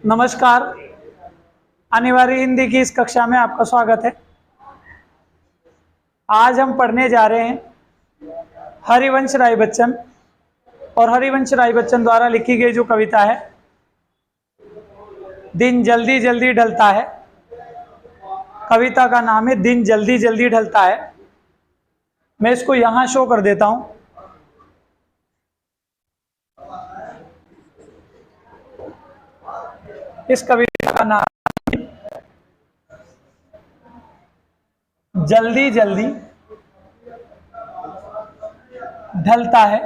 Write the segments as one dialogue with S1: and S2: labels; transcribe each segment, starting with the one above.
S1: नमस्कार। अनिवार्य हिंदी की इस कक्षा में आपका स्वागत है। आज हम पढ़ने जा रहे हैं हरिवंश राय बच्चन, और हरिवंश राय बच्चन द्वारा लिखी गई जो कविता है दिन जल्दी जल्दी ढलता है। कविता का नाम है दिन जल्दी जल्दी ढलता है। मैं इसको यहां शो कर देता हूं। इस कविता का नाम जल्दी जल्दी ढलता है।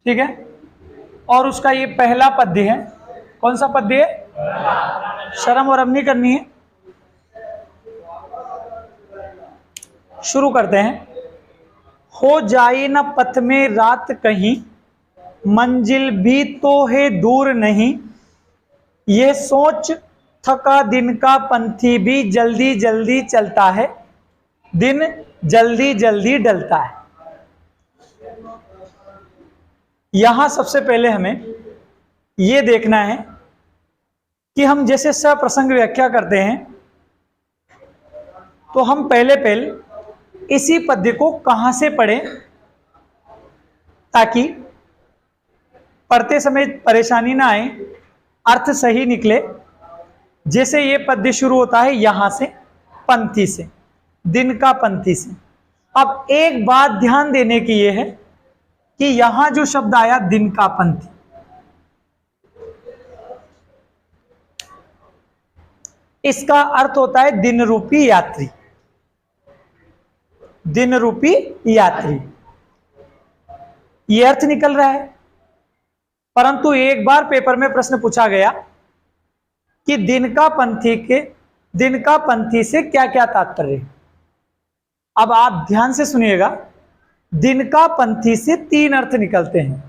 S1: ठीक है, और उसका ये पहला पद्य है। कौन सा पद्य है? शर्म और नहीं करनी है। शुरू करते हैं। हो जाए न पथ में रात कहीं, मंजिल भी तो है दूर नहीं। ये सोच थका दिन का पंथी भी जल्दी जल्दी चलता है। दिन जल्दी जल्दी ढलता है। यहां सबसे पहले हमें यह देखना है कि हम जैसे सप्रसंग व्याख्या करते हैं तो हम पहले इसी पद्य को कहां से पढ़ें ताकि पढ़ते समय परेशानी ना आए, अर्थ सही निकले। जैसे ये पद्य शुरू होता है यहां से, पंथी से, दिन का पंथी से। अब एक बात ध्यान देने की यह है कि यहां जो शब्द आया दिन का पंथी, इसका अर्थ होता है दिन रूपी यात्री। दिन रूपी यात्री, यह अर्थ निकल रहा है। परंतु एक बार पेपर में प्रश्न पूछा गया कि दिन का पंथी से क्या क्या तात्पर्य है। अब आप ध्यान से सुनिएगा। दिन का पंथी से तीन अर्थ निकलते हैं।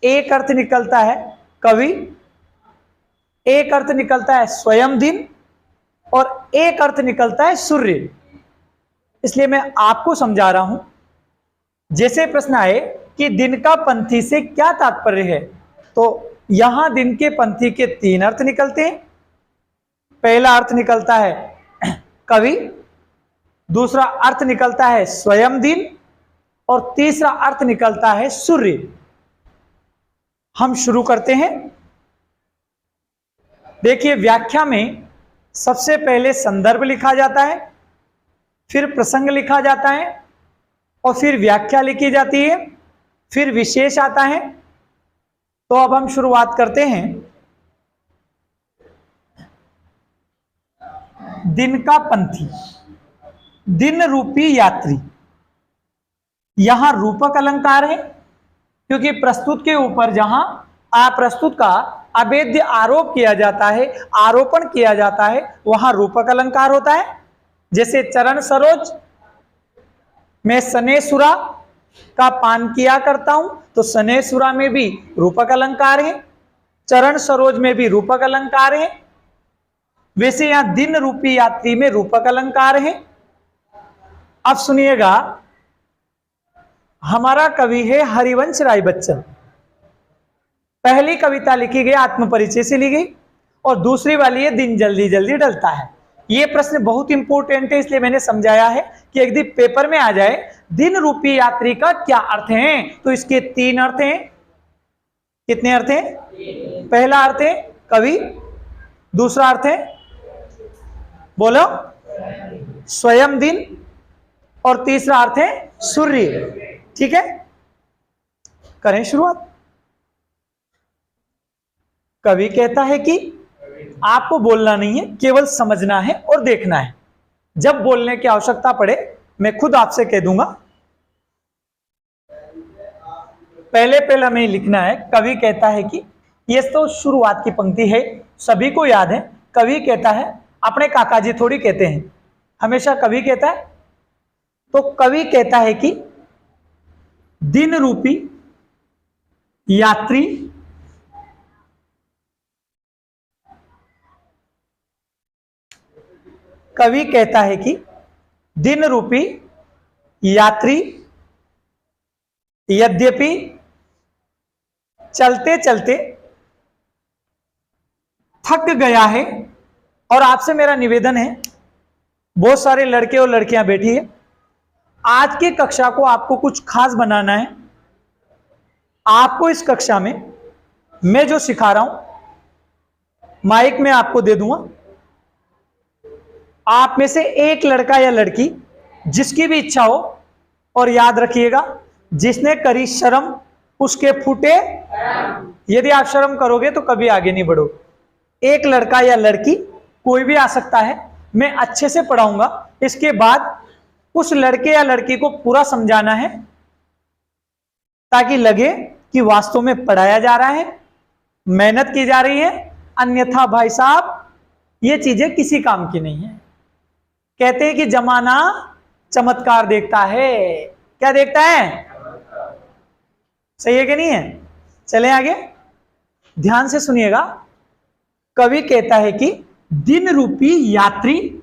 S1: एक अर्थ निकलता है कवि, एक अर्थ निकलता है स्वयं दिन, और एक अर्थ निकलता है सूर्य। इसलिए मैं आपको समझा रहा हूं। जैसे प्रश्न आए कि दिन का पंथी से क्या तात्पर्य है, तो यहां दिन के पंथी के तीन अर्थ निकलते हैं। पहला अर्थ निकलता है कवि, दूसरा अर्थ निकलता है स्वयं दिन, और तीसरा अर्थ निकलता है सूर्य। हम शुरू करते हैं। देखिए, व्याख्या में सबसे पहले संदर्भ लिखा जाता है, फिर प्रसंग लिखा जाता है, और फिर व्याख्या लिखी जाती है, फिर विशेष आता है। तो अब हम शुरुआत करते हैं। दिन का पंथी, दिन रूपी यात्री। यहां रूपक अलंकार है, क्योंकि प्रस्तुत के ऊपर जहां अप्रस्तुत का अवैध आरोप किया जाता है, आरोपण किया जाता है, वहां रूपक अलंकार होता है। जैसे चरण सरोज में सनेसुरा का पान किया करता हूं, तो सनेसुरा में भी रूपक अलंकार है, चरण सरोज में भी रूपक अलंकार है। वैसे यहां दिन रूपी यात्री में रूपक अलंकार है। अब सुनिएगा, हमारा कवि है हरिवंश राय बच्चन। पहली कविता लिखी गई आत्मपरिचय से ली गई, और दूसरी वाली है दिन जल्दी जल्दी ढलता है। यह प्रश्न बहुत इंपॉर्टेंट है, इसलिए मैंने समझाया है कि यदि पेपर में आ जाए दिन रूपी यात्री का क्या अर्थ है, तो इसके तीन अर्थ हैं। कितने अर्थ हैं? पहला अर्थ है कवि, दूसरा अर्थ है बोलो स्वयं दिन, और तीसरा अर्थ है सूर्य। ठीक है, करें शुरुआत। कवि कहता है कि आपको बोलना नहीं है, केवल समझना है और देखना है। जब बोलने की आवश्यकता पड़े मैं खुद आपसे कह दूंगा। पहले हमें लिखना है। कवि कहता है कि, ये तो शुरुआत की पंक्ति है, सभी को याद है। कवि कहता है, अपने काका जी थोड़ी कहते हैं, हमेशा कवि कहता है। तो कवि कहता है कि दिन रूपी यात्री कवि कहता है कि दिन रूपी यात्री यद्यपि चलते चलते थक गया है। और आपसे मेरा निवेदन है, बहुत सारे लड़के और लड़कियां बैठी है, आज की कक्षा को आपको कुछ खास बनाना है। आपको इस कक्षा में मैं जो सिखा रहा हूं माइक में आपको दे दूंगा। आप में से एक लड़का या लड़की जिसकी भी इच्छा हो, और याद रखिएगा जिसने करी शर्म उसके फूटे, यदि आप शर्म करोगे तो कभी आगे नहीं बढ़ोगे। एक लड़का या लड़की कोई भी आ सकता है, मैं अच्छे से पढ़ाऊंगा। इसके बाद उस लड़के या लड़की को पूरा समझाना है ताकि लगे कि वास्तव में पढ़ाया जा रहा है, मेहनत की जा रही है। अन्यथा भाई साहब ये चीजें किसी काम की नहीं है। कहते हैं कि जमाना चमत्कार देखता है। क्या देखता है? सही है कि नहीं है? चलें आगे, ध्यान से सुनिएगा। कवि कहता है कि दिन रूपी यात्री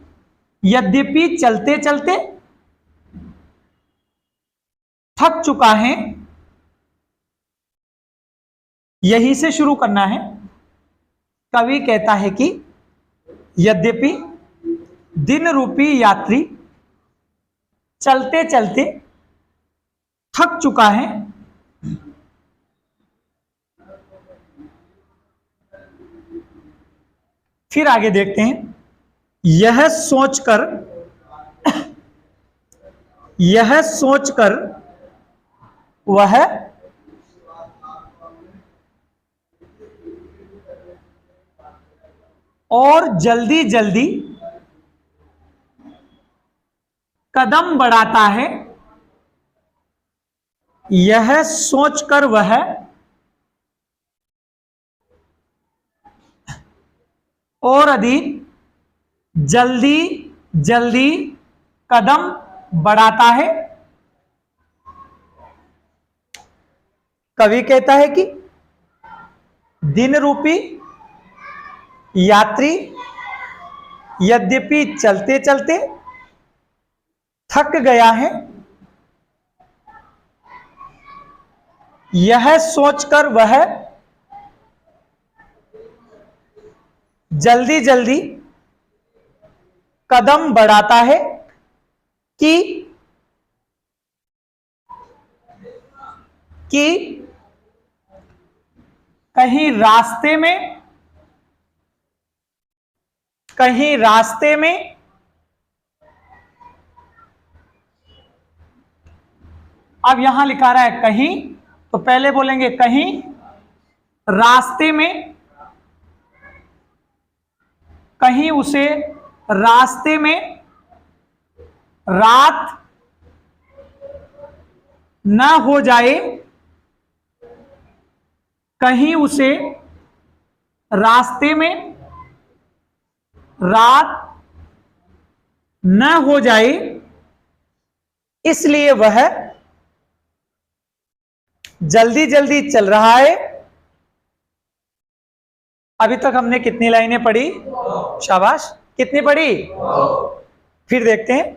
S1: यद्यपि चलते चलते थक चुका है। यहीं से शुरू करना है। कवि कहता है कि यद्यपि दिन रूपी यात्री चलते चलते थक चुका है। फिर आगे देखते हैं, यह सोचकर वह और जल्दी जल्दी कदम बढ़ाता है। यह सोचकर वह और अधिक जल्दी जल्दी कदम बढ़ाता है। कवि कहता है कि दिन रूपी यात्री यद्यपि चलते चलते थक गया है। यह सोचकर वह जल्दी जल्दी कदम बढ़ाता है कि कहीं रास्ते में अब यहां लिखा रहा है कहीं, तो पहले बोलेंगे कहीं रास्ते में, कहीं उसे रास्ते में रात न हो जाए। कहीं उसे रास्ते में रात न हो जाए, इसलिए वह जल्दी जल्दी चल रहा है। अभी तक हमने कितनी लाइनें पढ़ी? शाबाश, कितनी पढ़ी? फिर देखते हैं।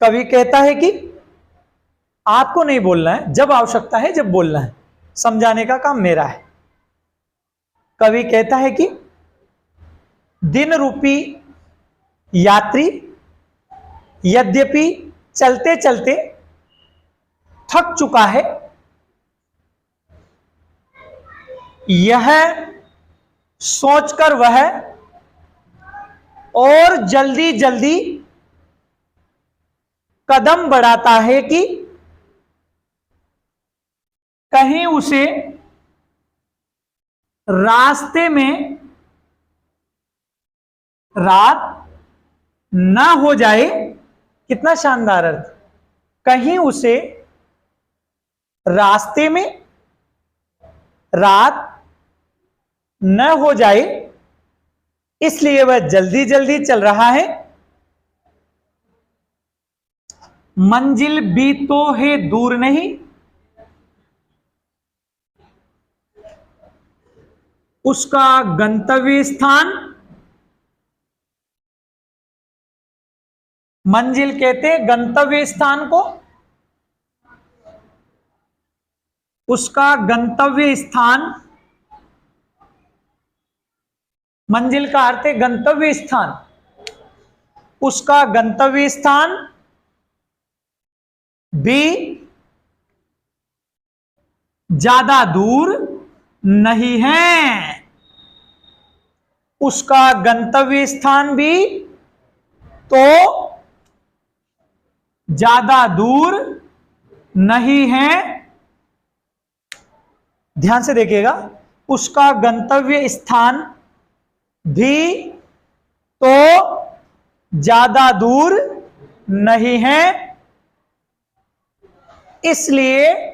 S1: कवि कहता है कि आपको नहीं बोलना है, जब आवश्यकता है जब बोलना है, समझाने का काम मेरा है। कवि कहता है कि दिन रूपी यात्री यद्यपि चलते चलते थक चुका है। यह सोचकर वह और जल्दी जल्दी कदम बढ़ाता है कि कहीं उसे रास्ते में रात ना हो जाए। कितना शानदार अर्थ! कहीं उसे रास्ते में रात न हो जाए, इसलिए वह जल्दी जल्दी चल रहा है। मंजिल भी तो है दूर नहीं, उसका गंतव्य स्थान। मंजिल कहते हैं गंतव्य स्थान को, उसका गंतव्य स्थान, मंजिल का अर्थ है गंतव्य स्थान, उसका गंतव्य स्थान भी ज्यादा दूर नहीं है। उसका गंतव्य स्थान भी तो ज्यादा दूर नहीं है। ध्यान से देखिएगा, उसका गंतव्य स्थान भी तो ज्यादा दूर नहीं है, इसलिए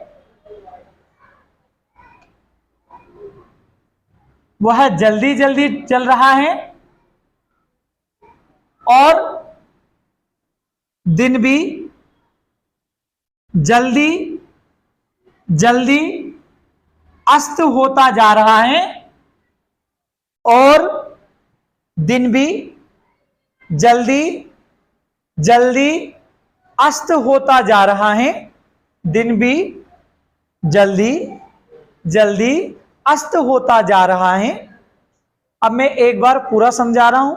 S1: वह जल्दी जल्दी चल रहा है और दिन भी जल्दी जल्दी अस्त होता जा रहा है, और दिन भी जल्दी जल्दी अस्त होता जा रहा है, दिन भी जल्दी जल्दी अस्त होता जा रहा है। अब मैं एक बार पूरा समझा रहा हूं।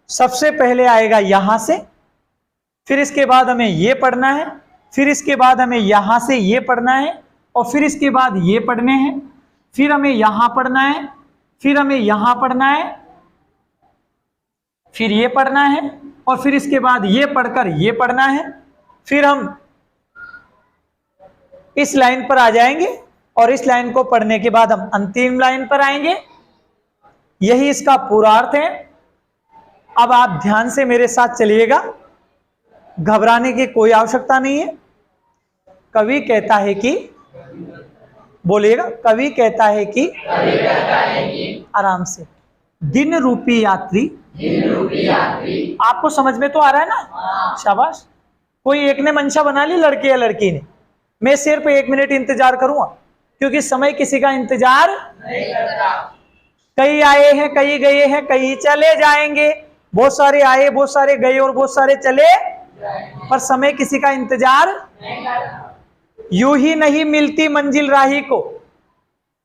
S1: सबसे पहले आएगा यहां से, फिर इसके बाद हमें ये पढ़ना है, फिर इसके बाद हमें यहां से ये पढ़ना है, और फिर इसके बाद ये पढ़ने हैं, फिर हमें यहां पढ़ना है, फिर हमें यहां पढ़ना है, फिर ये पढ़ना है, और फिर इसके बाद ये पढ़कर ये पढ़ना है। फिर हम इस लाइन पर आ जाएंगे और इस लाइन को पढ़ने के बाद हम अंतिम लाइन पर आएंगे। यही इसका पूरा अर्थ है। अब आप ध्यान से मेरे साथ चलिएगा, घबराने की कोई आवश्यकता नहीं है। कवि कहता है कि, बोलिएगा, कवि कहता है कि आराम से, दिन रूपी यात्री, आपको समझ में तो आ रहा है ना? शाबाश। कोई एक ने मंशा बना ली, लड़के या लड़की ने, मैं सिर्फ 1 मिनट इंतजार करूंगा, क्योंकि समय किसी का इंतजार नहीं करता। कई आए हैं, कई गए हैं, कई चले जाएंगे, बहुत सारे आए, बहुत सारे गए और बहुत सारे चले, पर समय किसी का इंतजार नहीं करता। यूं ही नहीं मिलती मंजिल राही को,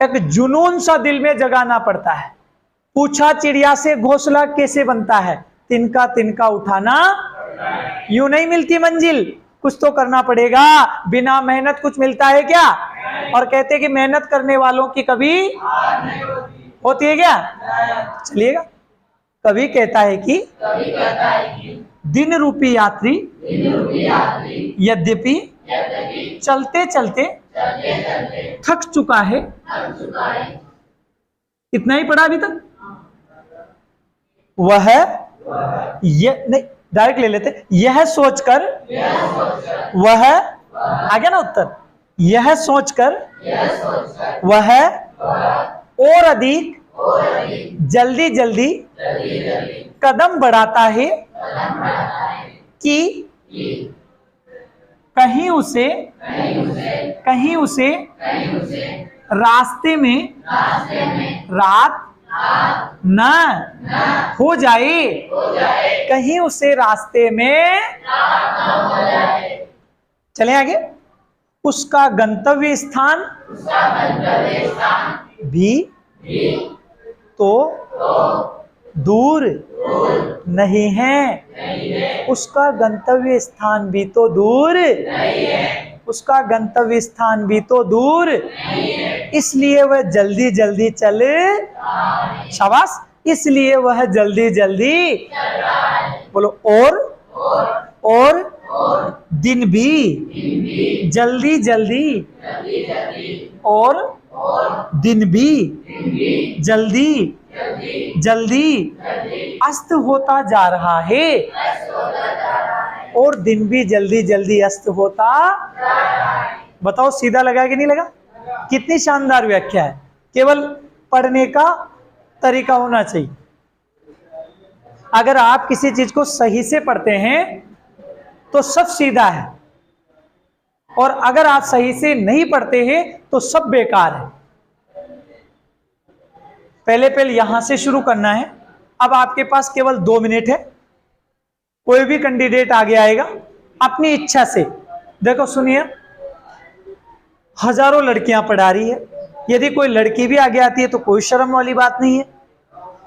S1: एक जुनून सा दिल में जगाना पड़ता है। पूछा चिड़िया से घोंसला कैसे बनता है, तिनका तिनका उठाना, यूं नहीं मिलती मंजिल, कुछ तो करना पड़ेगा। बिना मेहनत कुछ मिलता है क्या? और कहते हैं कि मेहनत करने वालों की कभी होती है क्या? चलिएगा, कवि कहता है कि दिन रूपी यात्री यद्यपि चलते चलते थक चुका है। इतना ही पढ़ा अभी तक। वह नहीं, डायरेक्ट ले लेते, यह सोचकर, वह आ गया ना उत्तर, यह सोचकर वह और अधिक जल्दी जल्दी कदम बढ़ाता है कि कहीं उसे रास्ते में रात न हो जाए, कहीं उसे रास्ते में चले आगे। उसका गंतव्य स्थान भी तो दूर नहीं है। उसका गंतव्य स्थान भी तो दूर, उसका गंतव्य स्थान भी तो दूर, इसलिए वह जल्दी जल्दी चले, शाबाश, इसलिए वह जल्दी जल्दी, बोलो, और दिन भी जल्दी जल्दी, और दिन भी जल्दी जल्दी अस्त होता जा रहा है, और दिन भी जल्दी जल्दी अस्त होता। बताओ सीधा लगा कि नहीं लगा? कितनी शानदार व्याख्या है। केवल पढ़ने का तरीका होना चाहिए। अगर आप किसी चीज को सही से पढ़ते हैं तो सब सीधा है, और अगर आप सही से नहीं पढ़ते हैं तो सब बेकार है। पहले यहां से शुरू करना है। अब आपके पास केवल 2 मिनट है। कोई भी कैंडिडेट आगे आएगा अपनी इच्छा से। देखो सुनिए, हजारों लड़कियां पढ़ा रही है, यदि कोई लड़की भी आगे आती है तो कोई शर्म वाली बात नहीं है,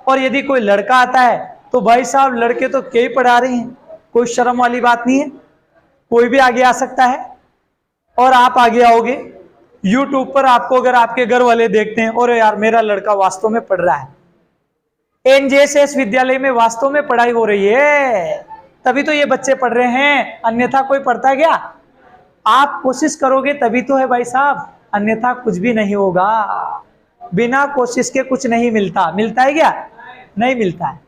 S1: और यदि कोई लड़का आता है तो भाई साहब लड़के तो क्या ही पढ़ा रहे हैं, कोई शर्म वाली बात नहीं है, कोई भी आगे आ सकता है। और आप आगे आओगे YouTube पर, आपको अगर आपके घर वाले देखते हैं और यार मेरा लड़का वास्तव में पढ़ रहा है, NJSS विद्यालय में वास्तव में पढ़ाई हो रही है, तभी तो ये बच्चे पढ़ रहे हैं, अन्यथा कोई पढ़ता है क्या? आप कोशिश करोगे तभी तो है भाई साहब, अन्यथा कुछ भी नहीं होगा। बिना कोशिश के कुछ नहीं मिलता, मिलता है क्या? नहीं मिलता है।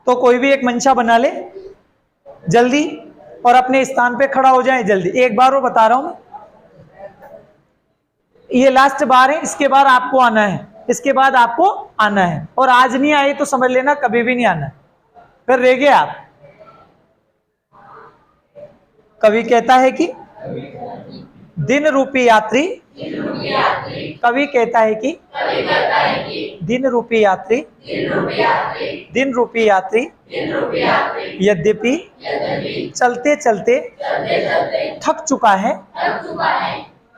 S1: तो कोई भी एक मंशा बना ले जल्दी और अपने स्थान पे खड़ा हो जाए जल्दी। एक बार वो बता रहा हूं, ये लास्ट बार है, इसके बाद आपको आना है, इसके बाद आपको आना है, और आज नहीं आए तो समझ लेना कभी भी नहीं आना है, फिर रह गए आप। कवि कहता है कि दिन रूपी यात्री, कवि कहता है कि दिन रूपी यात्री, दिन रूपी यात्री यद्यपि चलते चलते थक चुका है,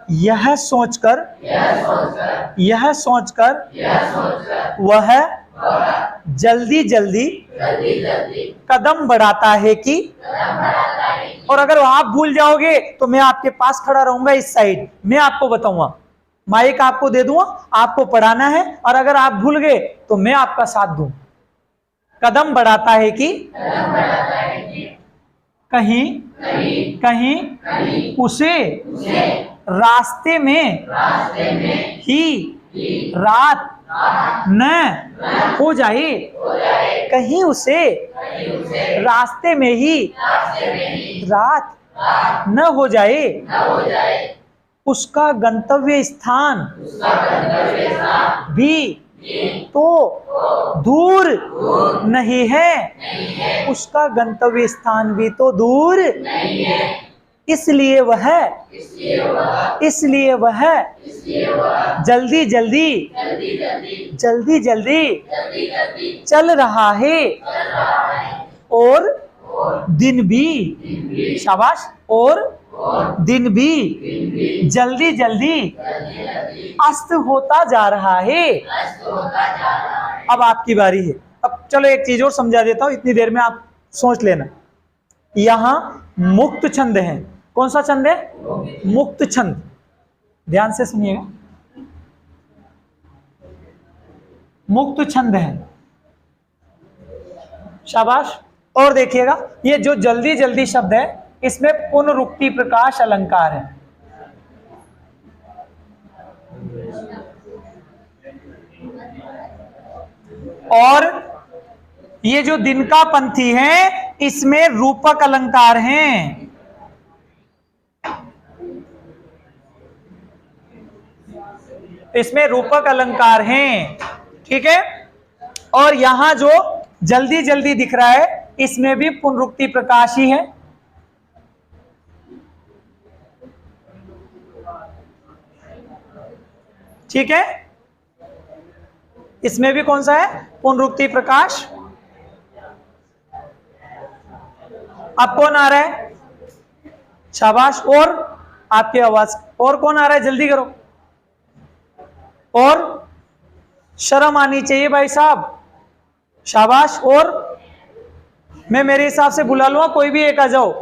S1: यह सोचकर वह जल्दी जल्दी कदम बढ़ाता है कि, और अगर आप भूल जाओगे तो मैं आपके पास खड़ा रहूंगा इस साइड, मैं आपको बताऊंगा, माइक आपको दे दूंगा, आपको पढ़ाना है, और अगर आप भूल गए तो मैं आपका साथ दूं। कदम बढ़ाता है कि कहीं कहीं उसे रास्ते में ही रात न हो जाए, कहीं उसे रास्ते में ही रात न हो जाए, उसका गंतव्य स्थान भी तो दूर नहीं है, उसका गंतव्य स्थान भी तो दूर, इसलिए वह जल्दी जल्दी चल रहा है, और दिन भी, शाबाश, और दिन भी जल्दी जल्दी अस्त होता जा रहा है। अब आपकी बारी है। अब चलो एक चीज और समझा देता हूं, इतनी देर में आप सोच लेना। यहां मुक्त छंद है, कौन सा छंद है? मुक्त छंद, ध्यान से सुनिएगा, मुक्त छंद है, शाबाश। और देखिएगा ये जो जल्दी जल्दी शब्द है इसमें पुनरुक्ति प्रकाश अलंकार है, और ये जो दिन का पंथी है इसमें रूपक अलंकार हैं। इसमें रूपक अलंकार हैं, ठीक है। और यहां जो जल्दी जल्दी दिख रहा है इसमें भी पुनरुक्ति प्रकाश ही है, ठीक है। इसमें भी कौन सा है? पुनरुक्ति प्रकाश। अब कौन आ रहा है? शाबाश, और आपकी आवाज, और कौन आ रहा है? जल्दी करो, और शर्म आनी चाहिए भाई साहब, शाबाश। और मैं मेरे हिसाब से बुला लूंगा, कोई भी एक आ जाओ,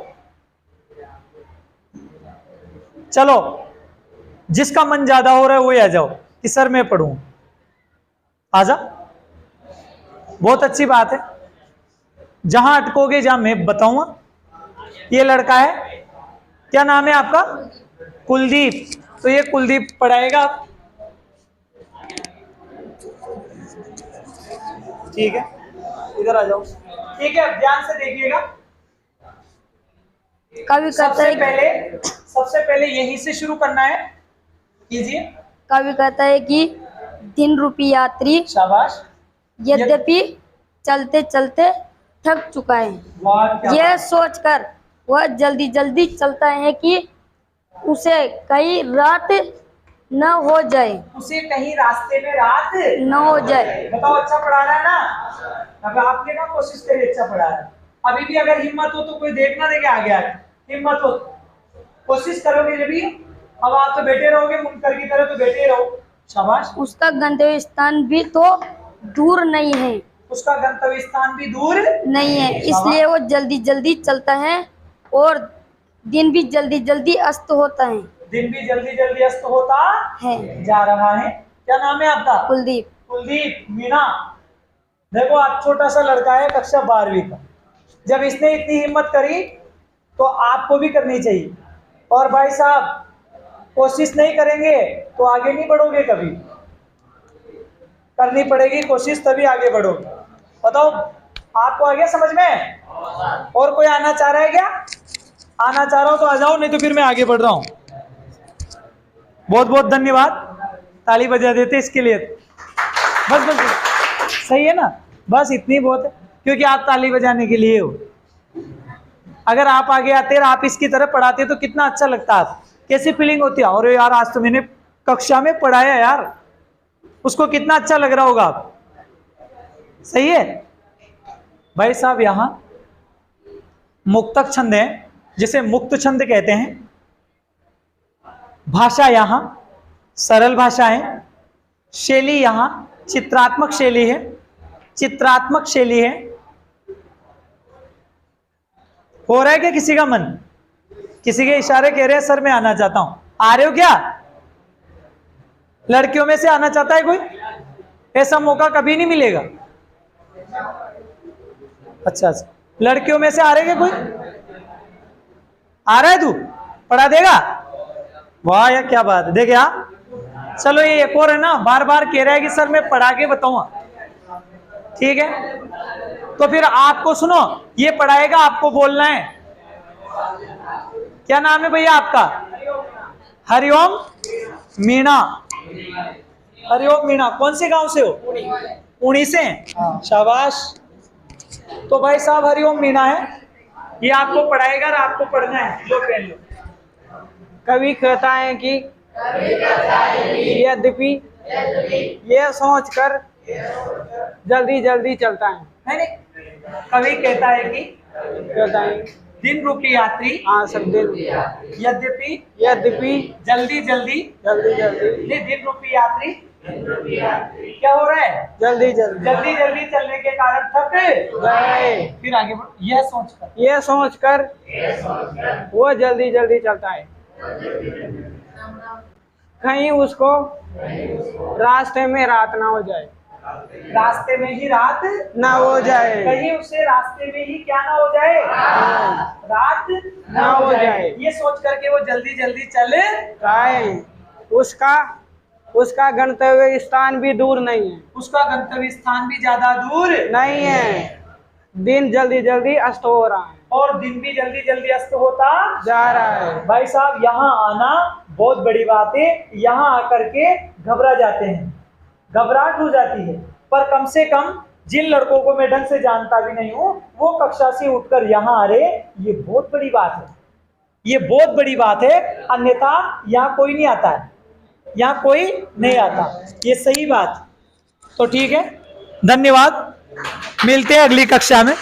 S1: चलो जिसका मन ज्यादा हो रहा है वही आ जाओ कि सर मैं पढ़ूं, आजा, बहुत अच्छी बात है। जहां अटकोगे जहां मैं बताऊंगा। ये लड़का है, क्या नाम है आपका? कुलदीप, तो ये कुलदीप पढ़ाएगा, ठीक है, इधर आ जाओ, ठीक है। ध्यान से देखिएगा,
S2: कवि कहता है,
S1: सबसे पहले यहीं से शुरू करना है, कीजिए।
S2: कवि कहता है कि दिन रूपी यात्री,
S1: शाबाश,
S2: यद्यपि चलते चलते थक चुका है, यह सोचकर वह जल्दी जल्दी चलता है कि उसे कहीं रात न हो जाए,
S1: उसे कहीं रास्ते में रात
S2: न हो जाए।
S1: बताओ, अच्छा पढ़ा रहा है ना? अब आपने ना कोशिश करी, अच्छा पढ़ा रहा है। अभी भी अगर हिम्मत हो तो कोई देखना देगा आगे आगे, हिम्मत हो कोशिश करोगे जब भी अब आप तो बैठे रहोगे मुनकर की तरह, तो बैठे ही रहो। शाबाश।
S2: उसका गंतव्य स्थान भी तो दूर नहीं है।
S1: उसका गंतव्य स्थान भी दूर
S2: नहीं है, इसलिए वो जल्दी जल्दी चलता है और दिन भी जल्दी जल्दी अस्त होता है।
S1: दिन भी जल्दी जल्दी अस्त होता
S2: है।
S1: जा रहा है। क्या नाम है आपका?
S2: कुलदीप।
S1: कुलदीप। मीना, देखो आप छोटा सा लड़का है, कक्षा 12वीं का। जब इसने इतनी हिम्मत करी तो आपको भी करनी चाहिए। और भाई साहब, कोशिश नहीं करेंगे तो आगे नहीं बढ़ोगे कभी। करनी पड़ेगी कोशिश, तभी आगे बढ़ोगे। बताओ, आपको आ गया समझ में? और कोई आना चाह रहा है क्या? आना चाह रहा हो तो आ जाओ, नहीं तो फिर मैं आगे बढ़ रहा हूं। बहुत बहुत धन्यवाद, ताली बजा देते इसके लिए। बस बस बस, सही है ना? बस इतनी बहुत है, क्योंकि आप ताली बजाने के लिए हो। अगर आप आगे आते और आप इसकी तरफ पढ़ाते तो कितना अच्छा लगता। आप कैसी फीलिंग होती है? अरे यार, आज तो मैंने कक्षा में पढ़ाया यार, उसको कितना अच्छा लग रहा होगा। आप सही है भाई साहब। यहां मुक्तक छंद है, जिसे मुक्त छंद कहते हैं। भाषा यहां सरल भाषा है। शैली यहां चित्रात्मक शैली है। चित्रात्मक शैली है। हो रहा है क्या किसी का मन? किसी के इशारे कह रहे हैं सर मैं आना चाहता हूं। आ रहे हो क्या? लड़कियों में से आना चाहता है कोई? ऐसा मौका कभी नहीं मिलेगा। अच्छा, लड़कियों में से आ रहे क्या कोई? आ रहा है? तू पढ़ा देगा? वाह यार, क्या बात है। देखे आप, चलो ये एक और है ना, बार बार कह रहा है कि सर मैं पढ़ा के बताऊंगा। ठीक है, तो फिर आपको सुनो, ये पढ़ाएगा, आपको बोलना है। क्या नाम है भैया आपका? हरिओम मीणा। हरिओम मीणा, कौन से गांव से हो? पुणे से। शाबाश। तो भाई साहब हरिओम मीणा है, ये आपको पढ़ाएगा और आपको पढ़ना है। लो पेन लो।
S3: कवि कहता है कि यद्यपि ये सोचकर जल्दी जल्दी चलता है।
S1: नहीं, कवि कहता है कि दिन रूपी यात्री,
S3: हाँ सब दिन
S1: यद्यपि जल्दी जल्दी ये दिन रूपी यात्री क्या हो रहा है?
S3: जल्दी
S1: चलने के कारण थक
S3: गए।
S1: फिर आगे बढ़ो।
S3: ये सोचकर वो जल्दी जल्दी चलता है। कहीं उसको रास्ते में रात ना हो जाए।
S1: रास्ते में ही रात
S3: ना हो जाए।
S1: कहीं उसे रास्ते में ही क्या ना हो जाए? रात
S3: ना हो जाए।
S1: ये सोच करके वो जल्दी जल्दी चले
S3: जाए। उसका गंतव्य स्थान भी दूर नहीं है।
S1: उसका गंतव्य स्थान भी ज्यादा दूर
S3: नहीं है। दिन जल्दी जल्दी अस्त हो रहा है
S1: और दिन भी जल्दी जल्दी अस्त होता
S3: जा रहा है।
S1: भाई साहब, यहाँ आना बहुत बड़ी बात है। यहाँ आकर के घबरा जाते हैं, घबराहट हो जाती है। पर कम से कम जिन लड़कों को मैं ढंग से जानता भी नहीं हूँ, वो कक्षा से उठकर यहाँ आ रहे, ये बहुत बड़ी बात है। ये बहुत बड़ी बात है। अन्यथा यहाँ कोई नहीं आता है, यहाँ कोई नहीं आता। ये सही बात। तो ठीक है, धन्यवाद। मिलते हैं अगली कक्षा में।